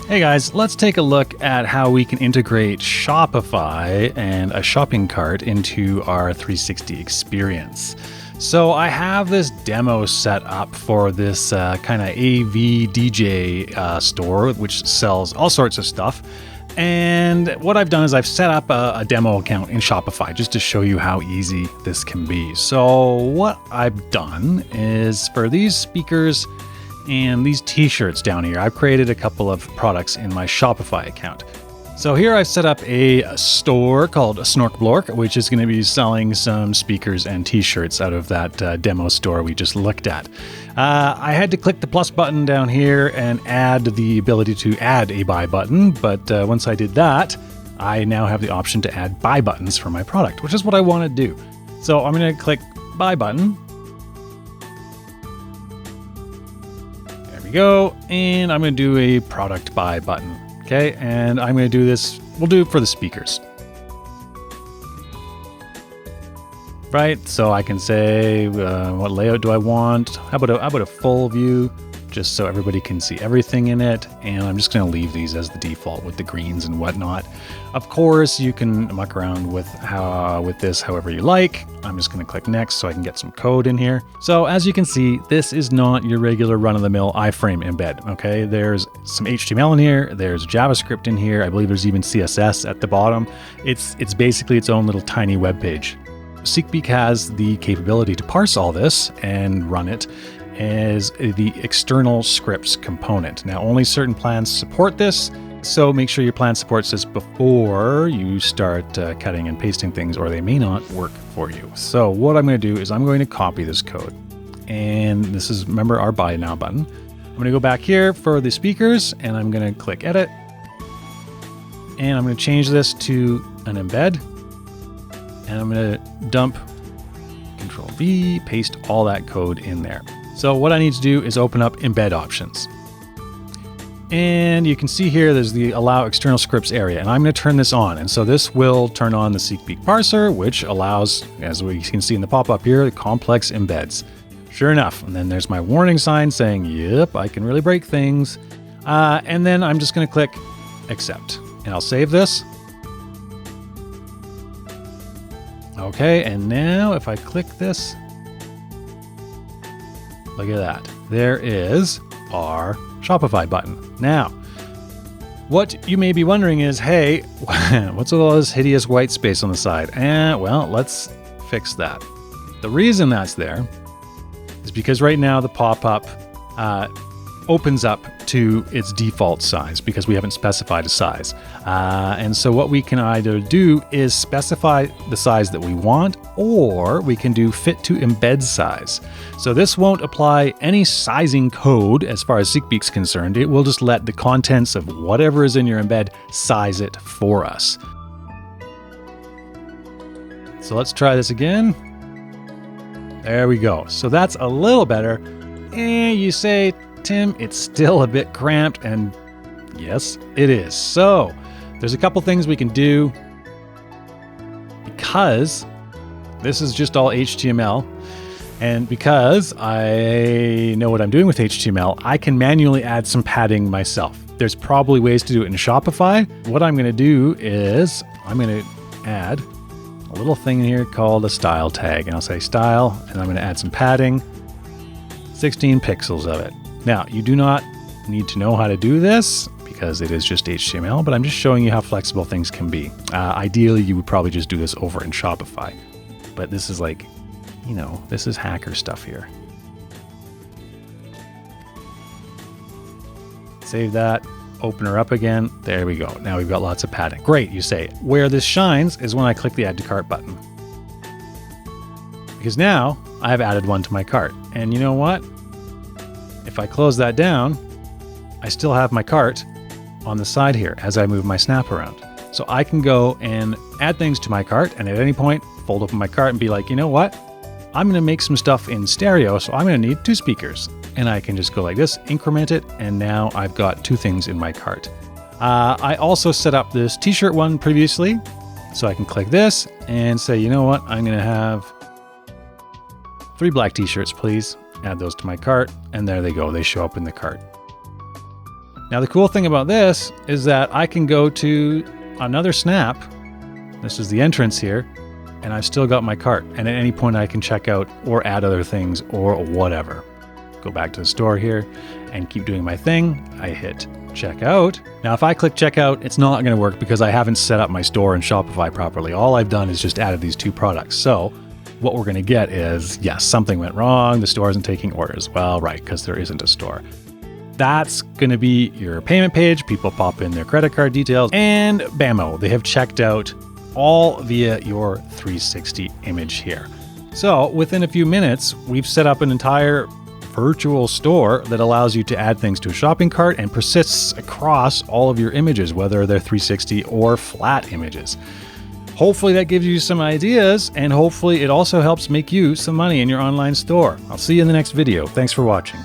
Hey guys, let's take a look at how we can integrate Shopify and a shopping cart into our 360 experience. So I have this demo set up for this kind of AV DJ store, which sells all sorts of stuff. And what I've done is I've set up a demo account in Shopify just to show you how easy this can be. So what I've done is for these speakers and these t-shirts down here, I've created a couple of products in my Shopify account. So here I've set up a store called Snorkblork, which is going to be selling some speakers and t-shirts out of that demo store we just looked at. I had to click the plus button down here and add the ability to add a buy button, but once I did that, I now have the option to add buy buttons for my product, which is what I want to do. So I'm going to click buy button. There we go. And I'm going to do a product buy button. Okay, and I'm going to do this, we'll do it for the speakers. Right, so I can say, what layout do I want? How about a full view, just so everybody can see everything in it. And I'm just going to leave these as the default with the greens and whatnot. Of course, you can muck around with this however you like. I'm just going to click next so I can get some code in here. So as you can see, this is not your regular run-of-the-mill iframe embed. Okay, there's some HTML in here, there's JavaScript in here. I believe there's even CSS at the bottom. It's basically its own little tiny web page. SeekBeak has the capability to parse all this and run it as the external scripts component. Now, only certain plans support this, so make sure your plan supports this before you start cutting and pasting things, or they may not work for you. So what I'm going to do is I'm going to copy this code. And this is, remember, our Buy Now button. I'm going to go back here for the speakers, and I'm going to click Edit. And I'm going to change this to an embed. And I'm going to dump Control V, paste all that code in there. So what I need to do is open up embed options. And you can see here, there's the allow external scripts area, and I'm going to turn this on. And so this will turn on the SeekBeak parser, which allows, as we can see in the pop-up here, the complex embeds. Sure enough. And then there's my warning sign saying, yep, I can really break things. And then I'm just going to click accept, and I'll save this. Okay, and now if I click this, look at that. There is our Shopify button. Now, what you may be wondering is, hey, what's with all this hideous white space on the side? Well, let's fix that. The reason that's there is because right now the pop-up opens up to its default size because we haven't specified a size. And so what we can either do is specify the size that we want, or we can do fit to embed size. So this won't apply any sizing code as far as SeekBeak's concerned. It will just let the contents of whatever is in your embed size it for us. So let's try this again. There we go. So that's a little better. And you say, Tim, it's still a bit cramped, and yes, it is. So there's a couple things we can do because this is just all HTML, and because I know what I'm doing with HTML, I can manually add some padding myself. There's probably ways to do it in Shopify. What I'm going to do is I'm going to add a little thing here called a style tag, and I'll say style, and I'm going to add some padding, 16 pixels of it. Now, you do not need to know how to do this because it is just HTML, but I'm just showing you how flexible things can be. Ideally, you would probably just do this over in Shopify, but this is like, you know, this is hacker stuff here. Save that, open her up again. There we go. Now we've got lots of padding. Great, you say. Where this shines is when I click the Add to Cart button. Because now I have added one to my cart. And you know what? If I close that down, I still have my cart on the side here as I move my snap around. So I can go and add things to my cart, and at any point fold open my cart and be like, you know what? I'm going to make some stuff in stereo, so I'm going to need 2 speakers. And I can just go like this, increment it, and now I've got 2 things in my cart. I also set up this t-shirt one previously, so I can click this and say, you know what? I'm going to have 3 black t-shirts, please. add those to my cart, and there they go. They show up in the cart. Now the cool thing about this is that I can go to another snap. This is the entrance here, and I've still got my cart. And at any point I can check out or add other things or whatever. Go back to the store here and keep doing my thing. I hit checkout. Now, if I click checkout, it's not going to work because I haven't set up my store in Shopify properly. All I've done is just added these 2 products. So what we're going to get is, yes, something went wrong. The store isn't taking orders. Well, right, because there isn't a store. That's going to be your payment page. People pop in their credit card details and bammo, they have checked out all via your 360 image here. So within a few minutes, we've set up an entire virtual store that allows you to add things to a shopping cart and persists across all of your images, whether they're 360 or flat images. Hopefully that gives you some ideas, and hopefully it also helps make you some money in your online store. I'll see you in the next video. Thanks for watching.